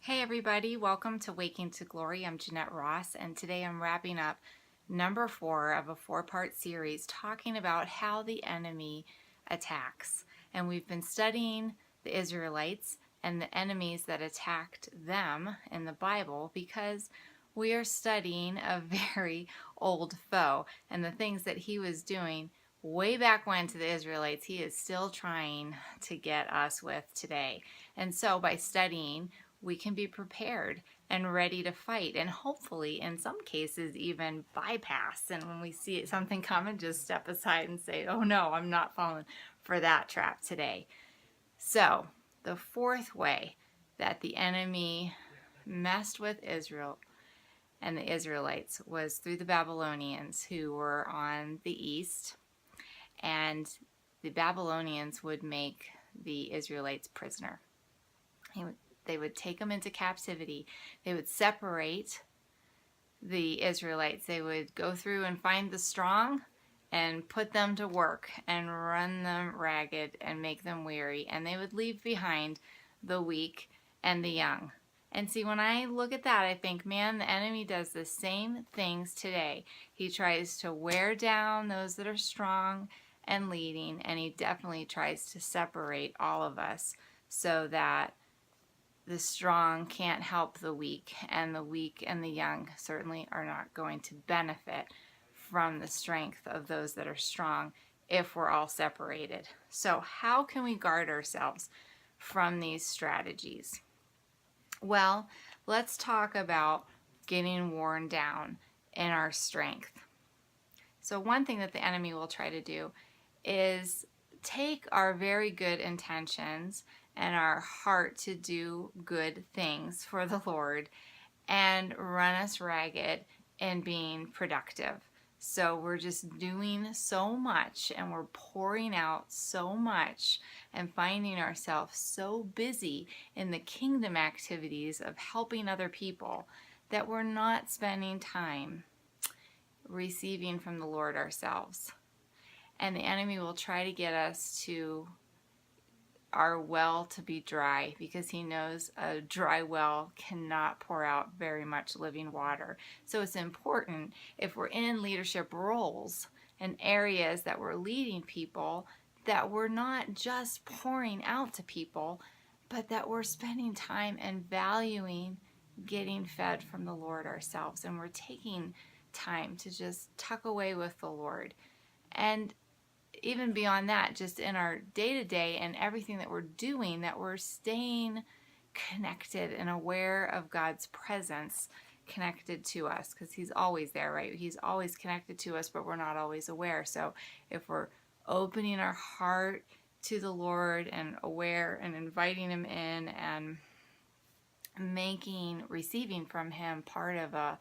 Hey everybody, welcome to Waking to Glory. I'm Jeanette Ross, and today I'm wrapping up number 4 of a 4-part series talking about how the enemy attacks. And we've been studying the Israelites and the enemies that attacked them in the Bible because we are studying a very old foe, and the things that he was doing way back when to the Israelites, he is still trying to get us with today. And so by studying, we can be prepared and ready to fight, and hopefully in some cases even bypass, and when we see something coming, just step aside and say, oh no, I'm not falling for that trap today. So the fourth way that the enemy messed with Israel and the Israelites was through the Babylonians, who were on the east, and the Babylonians would make the Israelites prisoner. They would take them into captivity. They would separate the Israelites. They would go through and find the strong and put them to work and run them ragged and make them weary. And they would leave behind the weak and the young. And see, when I look at that, I think, man, the enemy does the same things today. He tries to wear down those that are strong and leading, and he definitely tries to separate all of us so that the strong can't help the weak and the young certainly are not going to benefit from the strength of those that are strong if we're all separated. So how can we guard ourselves from these strategies? Well, let's talk about getting worn down in our strength. So one thing that the enemy will try to do is take our very good intentions and our heart to do good things for the Lord and run us ragged in being productive. So we're just doing so much and we're pouring out so much and finding ourselves so busy in the kingdom activities of helping other people that we're not spending time receiving from the Lord ourselves. And the enemy will try to get us to our well to be dry, because he knows a dry well cannot pour out very much living water. So it's important, if we're in leadership roles and areas that we're leading people, that we're not just pouring out to people, but that we're spending time and valuing getting fed from the Lord ourselves, and we're taking time to just tuck away with the Lord. And even beyond that, just in our day-to-day and everything that we're doing, that we're staying connected and aware of God's presence connected to us, because he's always there, right? He's always connected to us, but we're not always aware. So if we're opening our heart to the Lord and aware and inviting him in and making receiving from him part of a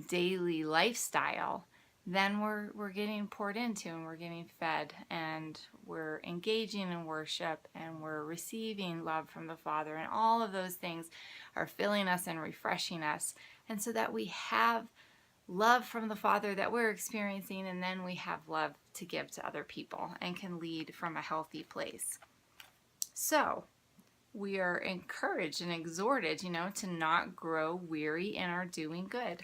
daily lifestyle, then we're getting poured into and we're getting fed and we're engaging in worship and we're receiving love from the Father, and all of those things are filling us and refreshing us, and so that we have love from the Father that we're experiencing, and then we have love to give to other people and can lead from a healthy place. So we are encouraged and exhorted, to not grow weary in our doing good.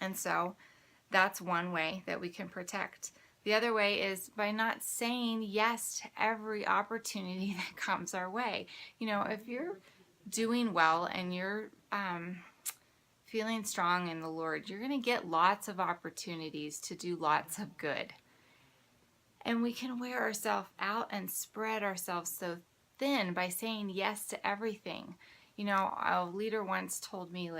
And so that's one way that we can protect. The other way is by not saying yes to every opportunity that comes our way. If you're doing well and you're feeling strong in the Lord, you're going to get lots of opportunities to do lots of good. And we can wear ourselves out and spread ourselves so thin by saying yes to everything. A leader once told me,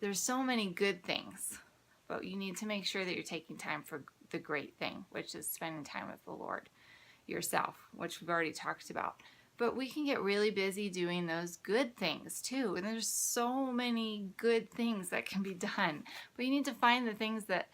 there's so many good things, but you need to make sure that you're taking time for the great thing, which is spending time with the Lord yourself, which we've already talked about. But we can get really busy doing those good things too. And there's so many good things that can be done. But you need to find the things that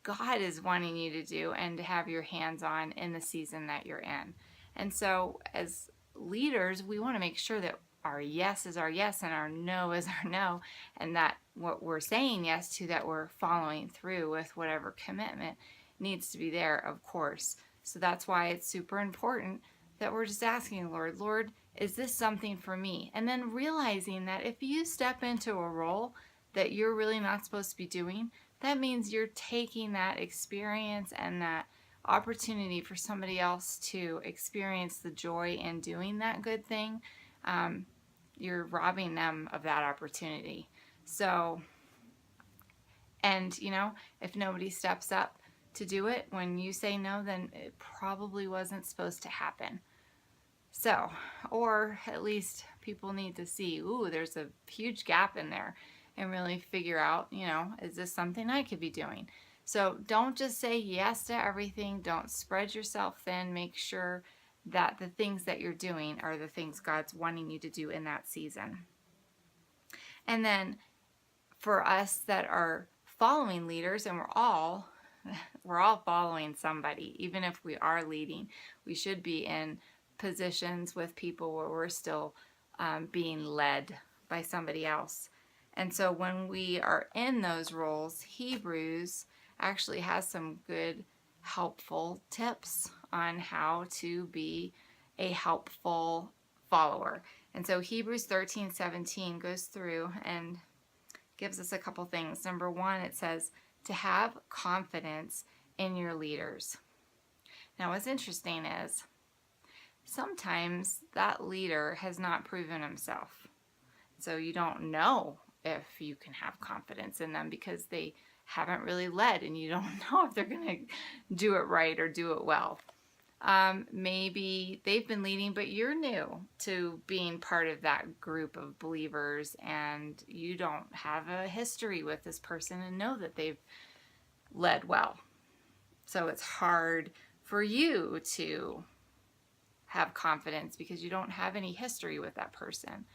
God is wanting you to do and to have your hands on in the season that you're in. And so as leaders, we want to make sure that our yes is our yes and our no is our no, and that what we're saying yes to, that we're following through with whatever commitment needs to be there, of course. So that's why it's super important that we're just asking Lord, is this something for me? And then realizing that if you step into a role that you're really not supposed to be doing, that means you're taking that experience and that opportunity for somebody else to experience the joy in doing that good thing. You're robbing them of that opportunity. So, and if nobody steps up to do it when you say no, then it probably wasn't supposed to happen. So, or at least people need to see, ooh, there's a huge gap in there, and really figure out, is this something I could be doing? So don't just say yes to everything. Don't spread yourself thin. Make sure that the things that you're doing are the things God's wanting you to do in that season. And then for us that are following leaders, and we're all following somebody, even if we are leading, we should be in positions with people where we're still being led by somebody else. And so when we are in those roles, Hebrews actually has some good, helpful tips on how to be a helpful follower. And so Hebrews 13:17 goes through and gives us a couple things. Number one, it says to have confidence in your leaders. Now, what's interesting is sometimes that leader has not proven himself. So you don't know if you can have confidence in them because they haven't really led, and you don't know if they're going to do it right or do it well. Maybe they've been leading, but you're new to being part of that group of believers, and you don't have a history with this person and know that they've led well. So it's hard for you to have confidence because you don't have any history with that person.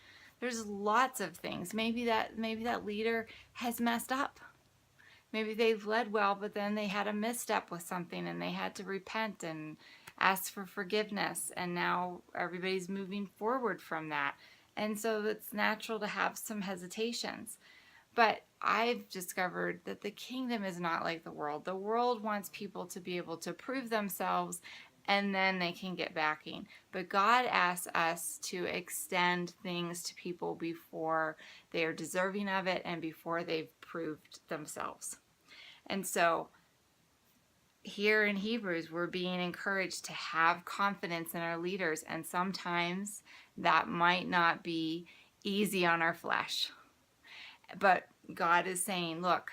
There's lots of things. Maybe that leader has messed up. Maybe they've led well, but then they had a misstep with something and they had to repent and ask for forgiveness, and now everybody's moving forward from that. And so it's natural to have some hesitations. But I've discovered that the kingdom is not like the world. The world wants people to be able to prove themselves and then they can get backing. But God asks us to extend things to people before they are deserving of it and before they've proved themselves. And so here in Hebrews, we're being encouraged to have confidence in our leaders. And sometimes that might not be easy on our flesh. But God is saying, look,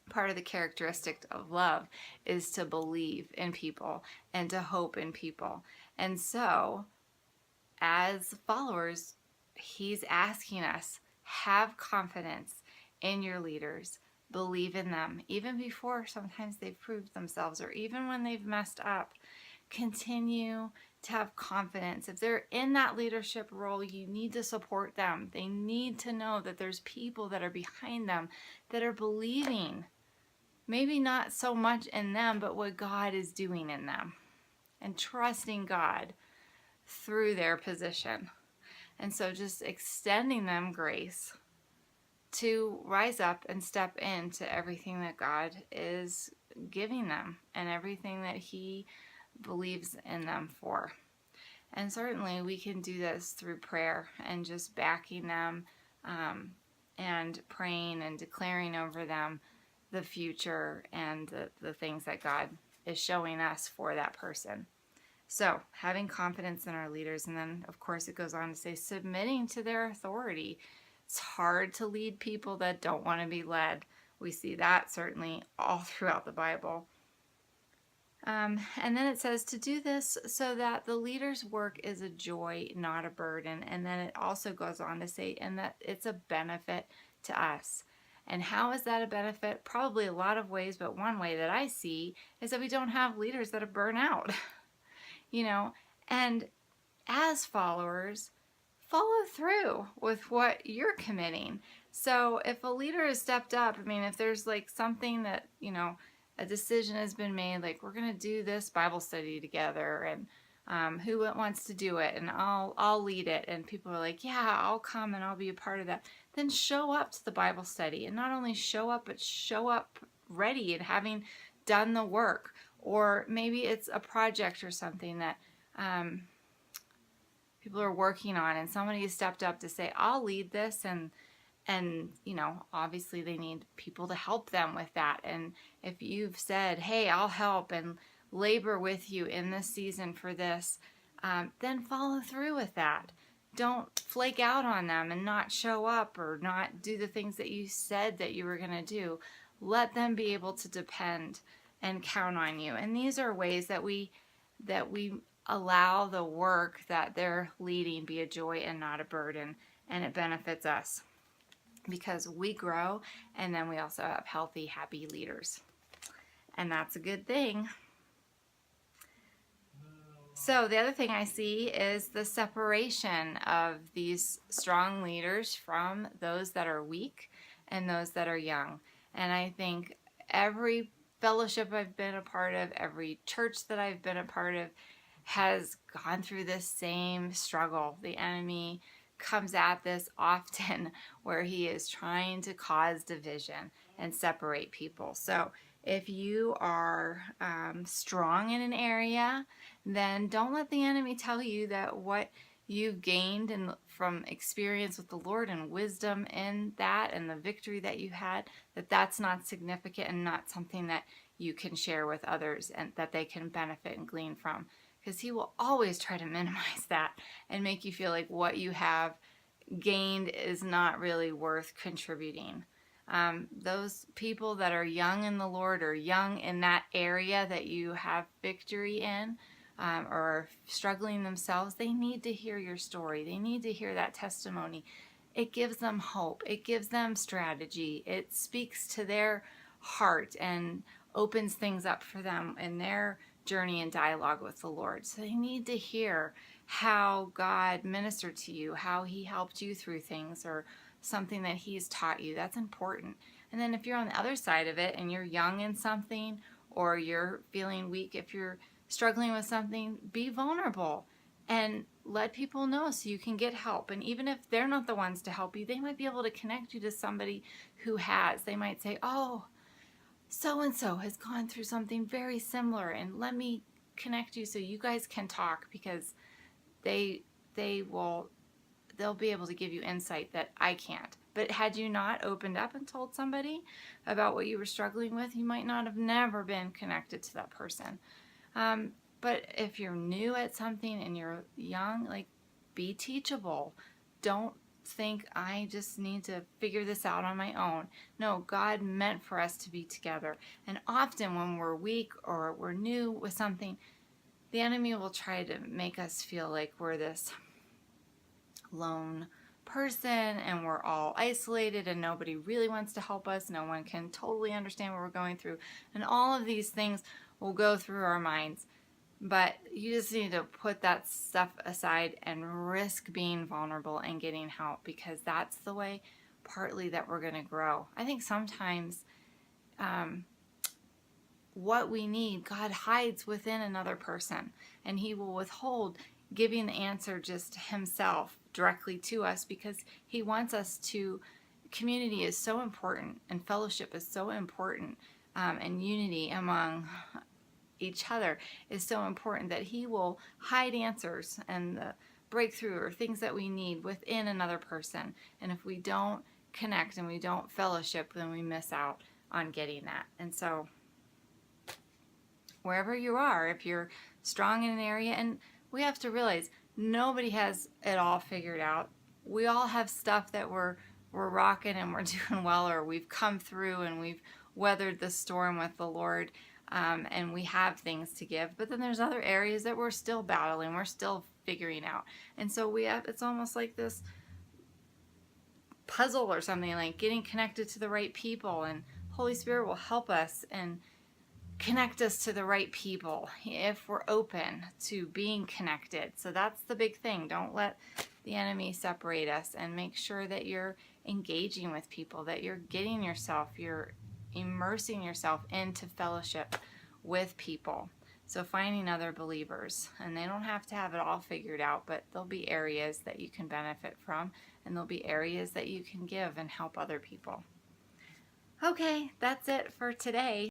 part of the characteristic of love is to believe in people and to hope in people. And so, as followers, He's asking us, have confidence in your leaders. Believe in them, even before sometimes they've proved themselves or even when they've messed up. Continue to have confidence. If they're in that leadership role, you need to support them. They need to know that there's people that are behind them that are believing, maybe not so much in them, but what God is doing in them, and trusting God through their position. And so just extending them grace to rise up and step into everything that God is giving them and everything that He believes in them for. And certainly we can do this through prayer and just backing them and praying and declaring over them the future and the things that God is showing us for that person. So having confidence in our leaders, and then of course it goes on to say submitting to their authority. It's hard to lead people that don't want to be led. We see that certainly all throughout the Bible. And then it says to do this so that the leader's work is a joy, not a burden. And then it also goes on to say, and that it's a benefit to us. And how is that a benefit? Probably a lot of ways, but one way that I see is that we don't have leaders that are burnt out. And as followers, follow through with what you're committing. So if a leader has stepped up, if there's like something that, a decision has been made, like we're going to do this Bible study together, and who wants to do it, and I'll lead it, and people are like, yeah, I'll come and I'll be a part of that. Then show up to the Bible study, and not only show up, but show up ready and having done the work. Or maybe it's a project or something that people are working on, and somebody has stepped up to say, I'll lead this, and obviously they need people to help them with that. And if you've said, hey, I'll help and labor with you in this season for this, then follow through with that. Don't flake out on them and not show up or not do the things that you said that you were going to do. Let them be able to depend and count on you. And these are ways that we allow the work that they're leading be a joy and not a burden, and it benefits us because we grow, and then we also have healthy, happy leaders, and that's a good thing. So the other thing I see is the separation of these strong leaders from those that are weak and those that are young. And I think every fellowship I've been a part of, every church that I've been a part of, has gone through this same struggle. The enemy comes at this often where he is trying to cause division and separate people. So if you are strong in an area, then don't let the enemy tell you that what you've gained from experience with the Lord and wisdom in that and the victory that you had, that's not significant and not something that you can share with others and that they can benefit and glean from. Because he will always try to minimize that and make you feel like what you have gained is not really worth contributing. Those people that are young in the Lord or young in that area that you have victory in, or are struggling themselves, they need to hear your story. They need to hear that testimony. It gives them hope. It gives them strategy. It speaks to their heart and opens things up for them in their journey and dialogue with the Lord. So they need to hear how God ministered to you, how he helped you through things, or something that he's taught you. That's important. And then if you're on the other side of it and you're young in something, or you're feeling weak, if you're struggling with something, be vulnerable and let people know so you can get help. And even if they're not the ones to help you, they might be able to connect you to somebody who has. They might say, oh, so-and-so has gone through something very similar, and let me connect you so you guys can talk, because they'll be able to give you insight that I can't. But had you not opened up and told somebody about what you were struggling with, you might not have never been connected to that person. But if you're new at something and you're young, be teachable. Don't think I just need to figure this out on my own. No, God meant for us to be together. And often when we're weak or we're new with something, the enemy will try to make us feel like we're this lone person and we're all isolated and nobody really wants to help us. No one can totally understand what we're going through. And all of these things will go through our minds. But you just need to put that stuff aside and risk being vulnerable and getting help, because that's the way partly that we're going to grow. I think sometimes what we need, God hides within another person, and he will withhold giving the answer just himself directly to us, because he wants us to. Community is so important, and fellowship is so important, and unity among each other is so important, that he will hide answers and the breakthrough or things that we need within another person. And if we don't connect and we don't fellowship, then we miss out on getting that. And so wherever you are, if you're strong in an area, and we have to realize nobody has it all figured out. We all have stuff that we're rocking and we're doing well, or we've come through and we've weathered the storm with the Lord. And we have things to give, but then there's other areas that we're still battling, we're still figuring out. And so it's almost like this puzzle or something, like getting connected to the right people, and Holy Spirit will help us and connect us to the right people if we're open to being connected. So that's the big thing. Don't let the enemy separate us, and make sure that you're engaging with people, that you're you're immersing yourself into fellowship with people. So finding other believers, and they don't have to have it all figured out, but there'll be areas that you can benefit from, and there'll be areas that you can give and help other people. Okay, that's it for today.